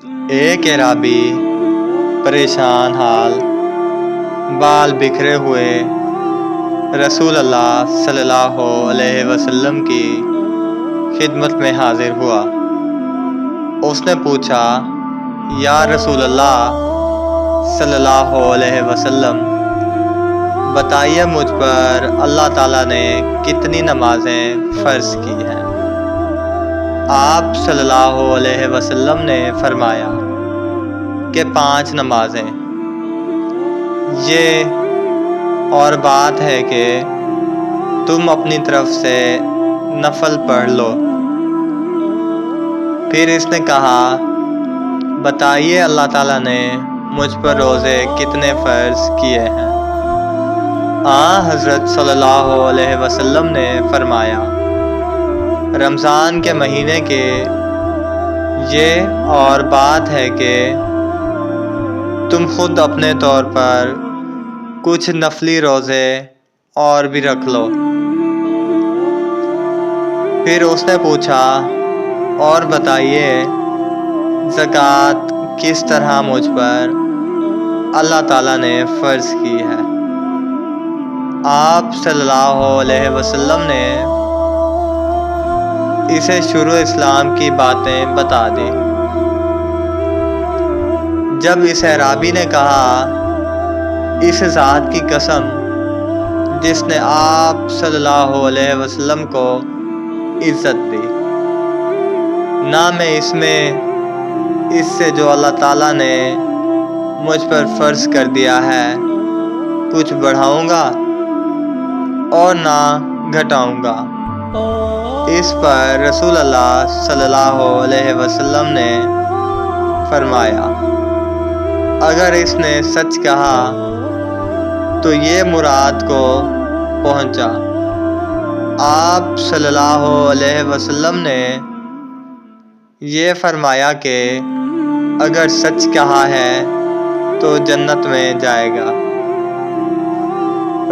ایک اعرابی پریشان حال بال بکھرے ہوئے رسول اللہ صلی اللہ علیہ وسلم کی خدمت میں حاضر ہوا۔ اس نے پوچھا، یا رسول اللہ صلی اللہ علیہ وسلم، بتائیے مجھ پر اللہ تعالیٰ نے کتنی نمازیں فرض کی ہیں؟ آپ صلی اللہ علیہ وسلم نے فرمایا کہ 5 نمازیں۔ یہ اور بات ہے کہ تم اپنی طرف سے نفل پڑھ لو۔ پھر اس نے کہا، بتائیے اللہ تعالیٰ نے مجھ پر روزے کتنے فرض کیے ہیں؟ حضرت صلی اللہ علیہ وسلم نے فرمایا، رمضان کے مہینے کے یہ اور بات ہے کہ تم خود اپنے طور پر کچھ نفلی روزے اور بھی رکھ لو۔ پھر اس نے پوچھا، اور بتائیے زکوٰۃ کس طرح مجھ پر اللہ تعالیٰ نے فرض کی ہے؟ آپ صلی اللہ علیہ وسلم نے اسے شروع اسلام کی باتیں بتا دی۔ جب اس اعرابی نے کہا، اس ذات کی قسم جس نے آپ صلی اللہ علیہ وسلم کو عزت دی، نہ میں اس سے جو اللہ تعالیٰ نے مجھ پر فرض کر دیا ہے کچھ بڑھاؤں گا اور نہ گھٹاؤں گا۔ اس پر رسول اللہ صلی اللہ علیہ وسلم نے فرمایا، اگر اس نے سچ کہا تو یہ مراد کو پہنچا۔ آپ صلی اللہ علیہ وسلم نے یہ فرمایا کہ اگر سچ کہا ہے تو جنت میں جائے گا۔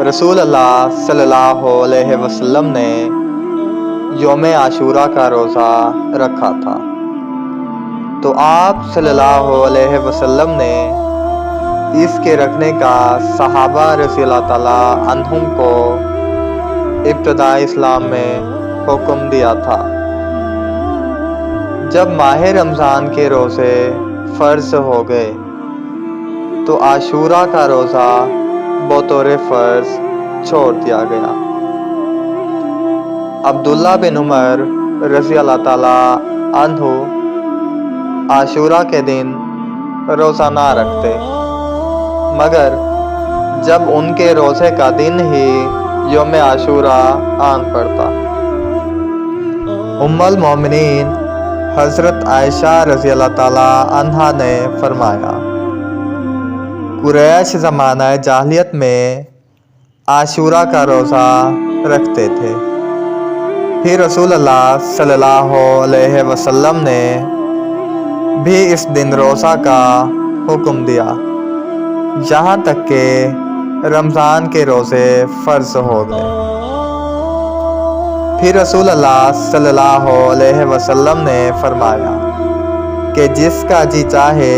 رسول اللہ صلی اللہ علیہ وسلم نے یوم عاشوراء کا روزہ رکھا تھا، تو آپ صلی اللہ علیہ وسلم نے اس کے رکھنے کا صحابہ رضی اللہ تعالیٰ عنہم کو ابتداء اسلام میں حکم دیا تھا۔ جب ماہ رمضان کے روزے فرض ہو گئے تو عاشوراء کا روزہ بطور فرض چھوڑ دیا گیا۔ عبداللہ بن عمر رضی اللہ تعالیٰ عنہ عاشوراء کے دن روزہ نہ رکھتے، مگر جب ان کے روزے کا دن ہی یوم عاشوراء آن پڑتا۔ ام المومنین حضرت عائشہ رضی اللہ تعالیٰ عنہا نے فرمایا، قریش زمانہ جاہلیت میں عاشوراء کا روزہ رکھتے تھے، پھر رسول اللہ صلی اللہ علیہ وسلم نے بھی اس دن روزہ کا حکم دیا، یہاں تک کہ رمضان کے روزے فرض ہو گئے۔ پھر رسول اللہ صلی اللہ علیہ وسلم نے فرمایا کہ جس کا جی چاہے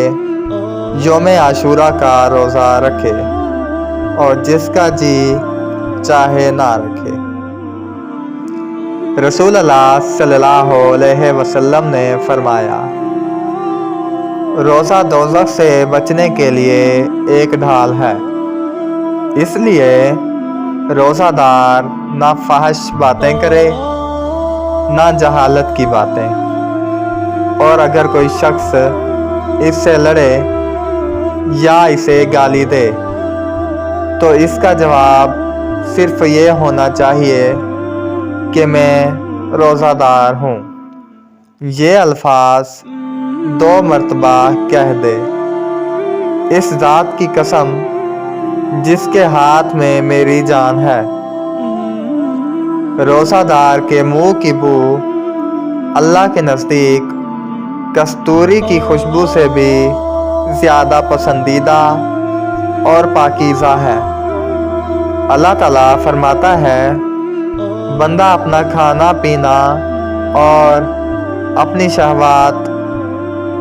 یوم عاشوراء کا روزہ رکھے اور جس کا جی چاہے نہ رکھے۔ رسول اللہ صلی اللہ علیہ وسلم نے فرمایا، روزہ دوزخ سے بچنے کے لیے ایک ڈھال ہے، اس لیے روزہ دار نہ فحش باتیں کرے نہ جہالت کی باتیں، اور اگر کوئی شخص اس سے لڑے یا اسے گالی دے تو اس کا جواب صرف یہ ہونا چاہیے کہ میں روزہ دار ہوں۔ یہ الفاظ 2 مرتبہ کہہ دے، اس ذات کی قسم جس کے ہاتھ میں میری جان ہے۔ روزہ دار کے منہ کی بو اللہ کے نزدیک کستوری کی خوشبو سے بھی زیادہ پسندیدہ اور پاکیزہ ہے۔ اللہ تعالیٰ فرماتا ہے، بندہ اپنا کھانا پینا اور اپنی شہوات